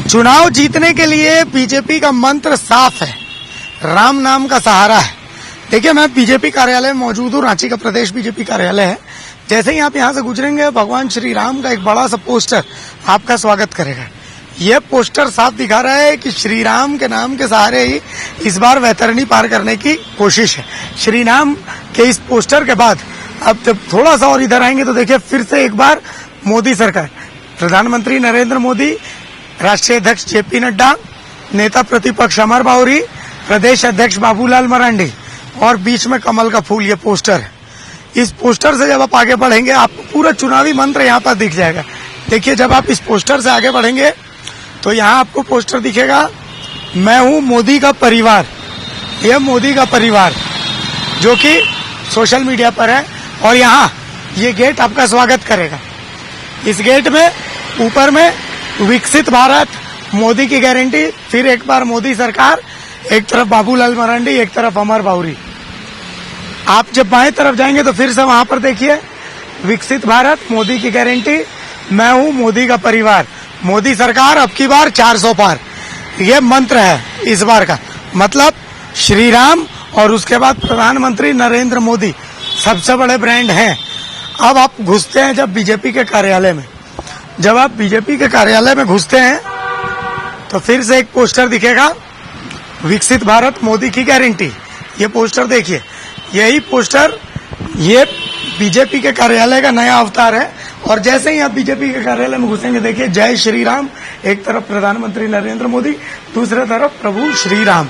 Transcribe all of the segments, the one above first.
चुनाव जीतने के लिए बीजेपी का मंत्र साफ है, राम नाम का सहारा है। देखिए, मैं बीजेपी कार्यालय में मौजूद हूँ, रांची का प्रदेश बीजेपी कार्यालय है। जैसे ही आप यहाँ से गुजरेंगे, भगवान श्री राम का एक बड़ा सा पोस्टर आपका स्वागत करेगा। ये पोस्टर साफ दिखा रहा है कि श्री राम के नाम के सहारे ही इस बार वैतरणी पार करने की कोशिश है। श्री राम के इस पोस्टर के बाद अब जब थोड़ा सा और इधर आएंगे तो देखिए फिर से एक बार मोदी सरकार, प्रधानमंत्री नरेंद्र मोदी, राष्ट्रीय अध्यक्ष जेपी नड्डा, नेता प्रतिपक्ष अमर बाउरी, प्रदेश अध्यक्ष बाबूलाल मरांडी और बीच में कमल का फूल, ये पोस्टर है। इस पोस्टर से जब आप आगे बढ़ेंगे आपको पूरा चुनावी मंत्र यहाँ पर दिख जाएगा। देखिए, जब आप इस पोस्टर से आगे बढ़ेंगे तो यहाँ आपको पोस्टर दिखेगा, मैं हूँ मोदी का परिवार। यह मोदी का परिवार जो कि सोशल मीडिया पर है और यहाँ ये गेट आपका स्वागत करेगा। इस गेट में ऊपर में विकसित भारत, मोदी की गारंटी, फिर एक बार मोदी सरकार, एक तरफ बाबूलाल मरांडी, एक तरफ अमर बाउरी। आप जब बाएं तरफ जाएंगे तो फिर से वहां पर देखिए, विकसित भारत, मोदी की गारंटी, मैं हूं मोदी का परिवार, मोदी सरकार, अब की बार 400 पार। ये मंत्र है इस बार का। मतलब श्री राम और उसके बाद प्रधानमंत्री नरेंद्र मोदी सबसे बड़े ब्रांड हैं। अब आप घुसते हैं जब बीजेपी के कार्यालय में, जब आप बीजेपी के कार्यालय में घुसते हैं तो फिर से एक पोस्टर दिखेगा, विकसित भारत, मोदी की गारंटी। ये पोस्टर देखिए, यही पोस्टर ये बीजेपी के कार्यालय का नया अवतार है। और जैसे ही आप बीजेपी के कार्यालय में घुसेंगे, देखिए जय श्री राम, एक तरफ प्रधानमंत्री नरेंद्र मोदी, दूसरे तरफ प्रभु श्री राम।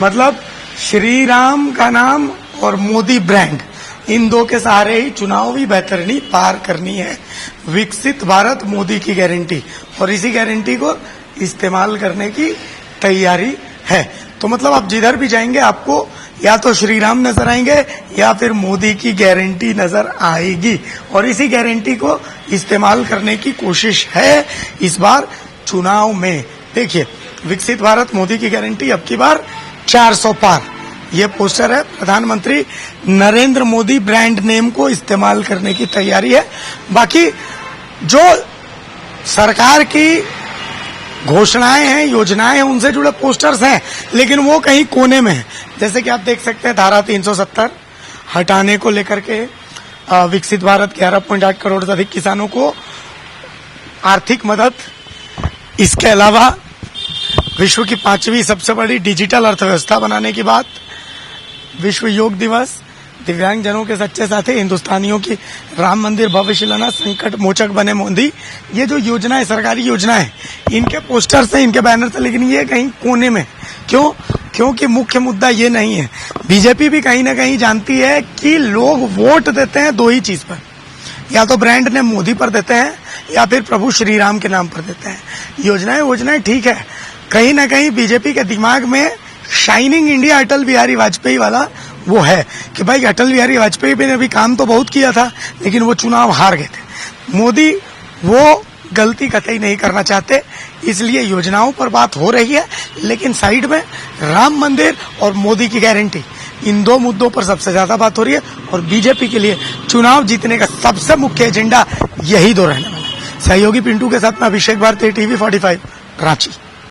मतलब श्री राम का नाम और मोदी ब्रांड, इन दो के सहारे ही चुनावी वैतरणी पार करनी है। विकसित भारत, मोदी की गारंटी, और इसी गारंटी को इस्तेमाल करने की तैयारी है। तो मतलब आप जिधर भी जाएंगे आपको या तो श्री राम नजर आएंगे या फिर मोदी की गारंटी नजर आएगी, और इसी गारंटी को इस्तेमाल करने की कोशिश है इस बार चुनाव में। देखिए, विकसित भारत, मोदी की गारंटी, अब की बार 400 पार। ये पोस्टर है, प्रधानमंत्री नरेंद्र मोदी ब्रांड नेम को इस्तेमाल करने की तैयारी है। बाकी जो सरकार की घोषणाएं हैं, योजनाएं हैं, उनसे जुड़े पोस्टर्स हैं, लेकिन वो कहीं कोने में है। जैसे कि आप देख सकते हैं, धारा 370 हटाने को लेकर के विकसित भारत 11.8 करोड़ से अधिक किसानों को आर्थिक मदद। इसके अलावा विश्व की 5वीं सबसे बड़ी डिजिटल अर्थव्यवस्था बनाने की बात, विश्व योग दिवस, दिव्यांग जनों के सच्चे साथी, हिंदुस्तानियों की राम मंदिर भव्य शिलान्यास, संकट मोचक बने मोदी। ये जो योजनाएं, सरकारी योजनाएं, इनके पोस्टर से, इनके बैनर से, लेकिन ये कहीं कोने में। क्यों? क्योंकि मुख्य मुद्दा ये नहीं है। बीजेपी भी कहीं ना कहीं जानती है कि लोग वोट देते हैं दो ही चीज पर, या तो ब्रांड नेम मोदी पर देते हैं या फिर प्रभु श्री राम के नाम पर देते हैं। योजनाएं ठीक है, कहीं ना कहीं बीजेपी के दिमाग में शाइनिंग इंडिया अटल बिहारी वाजपेयी वाला वो है कि भाई अटल बिहारी वाजपेयी ने भी काम तो बहुत किया था, लेकिन वो चुनाव हार गए थे। मोदी वो गलती कतई नहीं करना चाहते, इसलिए योजनाओं पर बात हो रही है, लेकिन साइड में राम मंदिर और मोदी की गारंटी, इन दो मुद्दों पर सबसे ज्यादा बात हो रही है। और बीजेपी के लिए चुनाव जीतने का सबसे मुख्य एजेंडा यही दो रहने वाला है। सहयोगी पिंटू के साथ में अभिषेक भारती, TV 45, रांची।